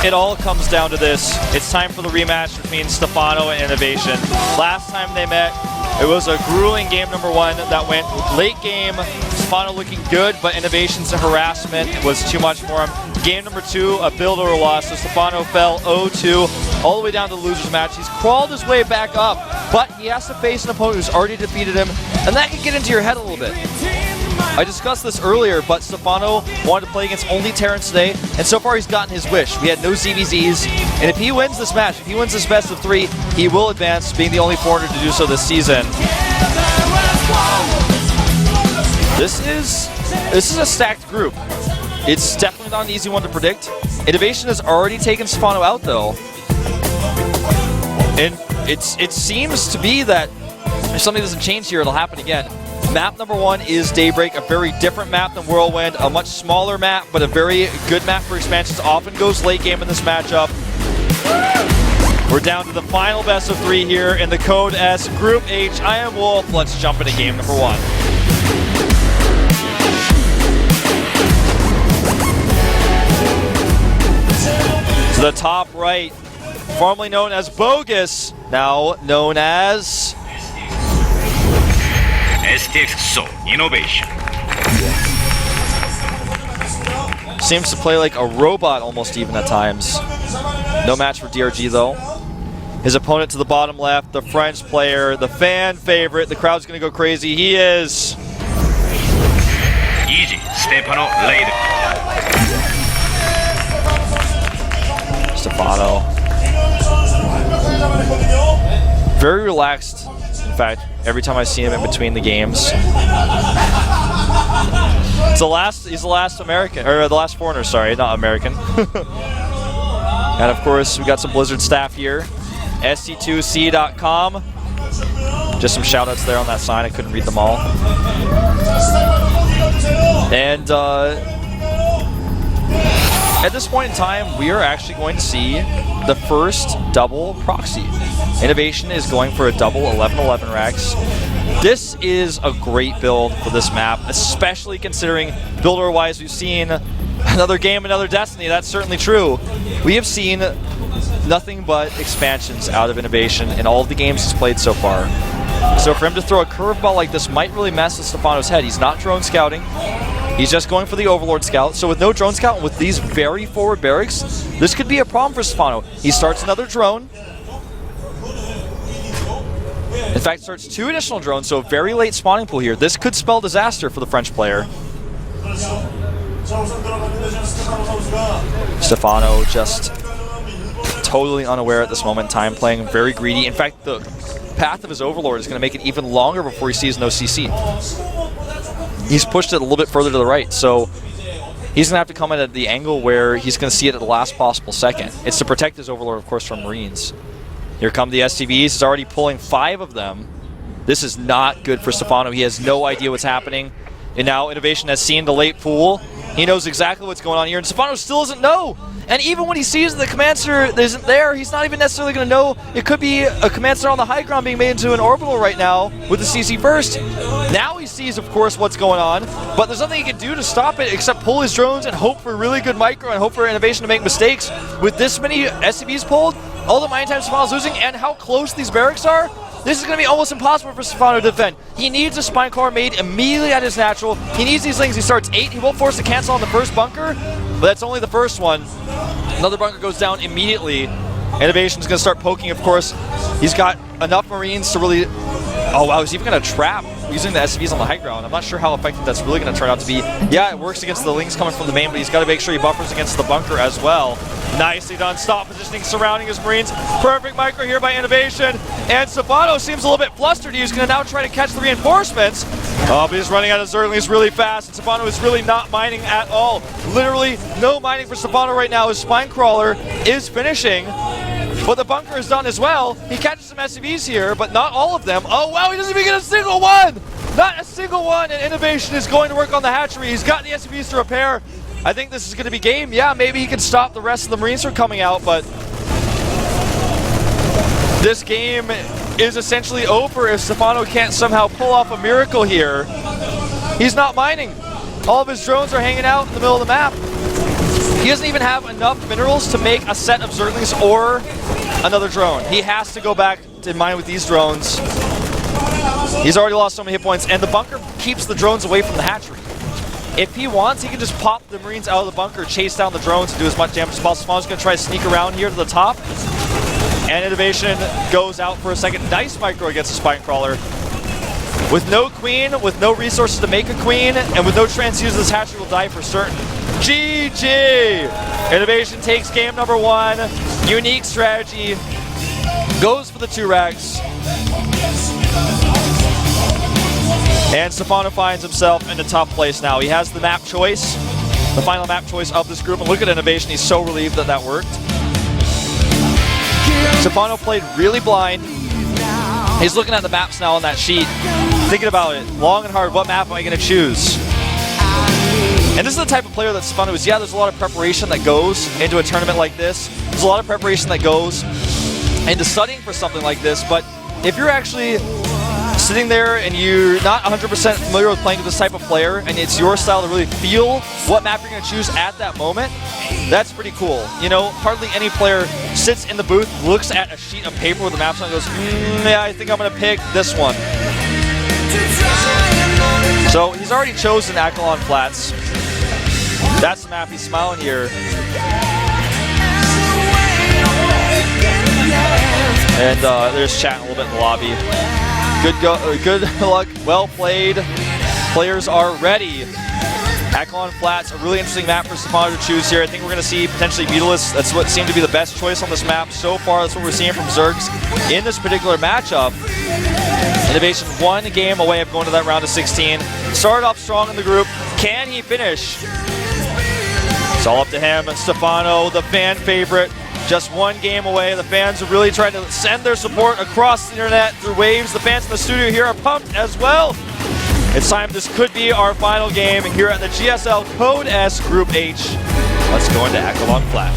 It all comes down to this. It's time for the rematch between Stephano and Innovation. Last time they met, it was a grueling game number 1 that went late game. Stephano looking good, but Innovation's harassment was too much for him. Game number 2, a builder loss, so Stephano fell 0-2, all the way down to the loser's match. He's crawled his way back up, but he has to face an opponent who's already defeated him, and that can get into your head a little bit. I discussed this earlier, but Stephano wanted to play against only Terrence today, and so far he's gotten his wish. We had no ZVZs, and if he wins this match, if he wins this best of 3, he will advance, being the only foreigner to do so this season. This is a stacked group. It's definitely not an easy one to predict. Innovation has already taken Stephano out, though. And it seems to be that if something doesn't change here, it'll happen again. Map number 1 is Daybreak, a very different map than Whirlwind, a much smaller map, but a very good map for expansions. Often goes late game in this matchup. We're down to the final best of 3 here in the Code S Group H. I am Wolf. Let's jump into game number 1. To the top right, formerly known as Bogus, now known as STX Innovation. Seems to play like a robot almost even at times. No match for DRG though. His opponent to the bottom left, the French player, the fan favorite. The crowd's gonna go crazy. He is Easy, Stephano later. Stephano. Very relaxed. In fact, every time I see him in between the games. He's the last American, or the last foreigner, sorry, not American. And of course, we got some Blizzard staff here. SC2C.com. Just some shout outs there on that sign, I couldn't read them all. And at this point in time, we are actually going to see the first double proxy. Innovation is going for a double 11-11 Rex. This is a great build for this map, especially considering builder-wise we've seen another game, another Destiny. That's certainly true. We have seen nothing but expansions out of Innovation in all of the games he's played so far. So for him to throw a curveball like this might really mess with Stephano's head. He's not drone scouting. He's just going for the Overlord Scout. So with no drone scout and with these very forward barracks, this could be a problem for Stephano. He starts another drone. In fact, starts 2 additional drones, so a very late spawning pool here. This could spell disaster for the French player. Stephano just totally unaware at this moment in time, playing very greedy. In fact, the path of his Overlord is going to make it even longer before he sees no CC. He's pushed it a little bit further to the right, so he's going to have to come in at the angle where he's going to see it at the last possible second. It's to protect his Overlord, of course, from Marines. Here come the SCVs. He's already pulling 5 of them. This is not good for Stephano. He has no idea what's happening. And now Innovation has seen the late pool. He knows exactly what's going on here, and Stephano still doesn't know. And even when he sees the command center isn't there, he's not even necessarily going to know. It could be a command center on the high ground being made into an orbital right now with the CC first. Now he sees, of course, what's going on, but there's nothing he can do to stop it except pull his drones and hope for really good micro and hope for Innovation to make mistakes. With this many SCVs pulled, all the mine time Stephano's losing, and how close these barracks are, this is going to be almost impossible for Stephano to defend. He needs a spine car made immediately at his natural. He needs these things. He starts 8. He won't force to cancel on the first bunker, but that's only the first one. Another bunker goes down immediately. Innovation's going to start poking, of course. He's got enough Marines to really... Oh, wow, he's even going to trap using the SCVs on the high ground. I'm not sure how effective that's really going to turn out to be. Yeah, it works against the links coming from the main, but he's got to make sure he buffers against the bunker as well. Nicely done. Stop positioning surrounding his Marines. Perfect micro here by Innovation. And Stephano seems a little bit flustered. He's going to now try to catch the reinforcements. Oh, but he's running out of Zerglings really fast. And Stephano is really not mining at all. Literally no mining for Stephano right now. His spine crawler is finishing. But the bunker is done as well. He catches some SCVs here, but not all of them. Oh, wow, he doesn't even get a single one! Not a single one, and Innovation is going to work on the hatchery. He's got the SCVs to repair. I think this is going to be game. Yeah, maybe he can stop the rest of the Marines from coming out, but this game is essentially over if Stephano can't somehow pull off a miracle here. He's not mining. All of his drones are hanging out in the middle of the map. doesn't even have enough minerals to make a set of Zerglings or another drone. He has to go back to mine with these drones. He's already lost so many hit points, and the bunker keeps the drones away from the hatchery. If he wants, he can just pop the Marines out of the bunker, chase down the drones, and do as much damage as possible. Stephano's going to try to sneak around here to the top. And Innovation goes out for a second. Nice micro against the Spine Crawler. With no queen, with no resources to make a queen, and with no transfuse, this hatchery will die for certain. GG! Innovation takes game number 1. Unique strategy. Goes for the 2 rags. And Stephano finds himself in the top place now. He has the map choice, the final map choice of this group. And look at Innovation. He's so relieved that that worked. Stephano played really blind. He's looking at the maps now on that sheet, thinking about it long and hard. What map am I going to choose? And this is the type of player that Stephano is. Yeah, there's a lot of preparation that goes into a tournament like this. There's a lot of preparation that goes into studying for something like this. But if you're actually sitting there and you're not 100% familiar with playing with this type of player, and it's your style to really feel what map you're going to choose at that moment, that's pretty cool. You know, hardly any player sits in the booth, looks at a sheet of paper with the maps on, and goes, yeah, I think I'm going to pick this one. So he's already chosen Akalon Flats. That's the map. He's smiling here. And there's chatting a little bit in the lobby. Good luck, well played. Players are ready. Akalon Flats, a really interesting map for Stephano to choose here. I think we're going to see potentially Mutalisk. That's what seemed to be the best choice on this map so far. That's what we're seeing from Zergs in this particular matchup. Innovation 1 game away of going to that round of 16. Started off strong in the group. Can he finish? It's all up to him. Stephano, the fan favorite. Just 1 game away. The fans are really trying to send their support across the internet through waves. The fans in the studio here are pumped as well. It's time. This could be our final game here at the GSL Code S Group H. Let's go into Akalon Flats.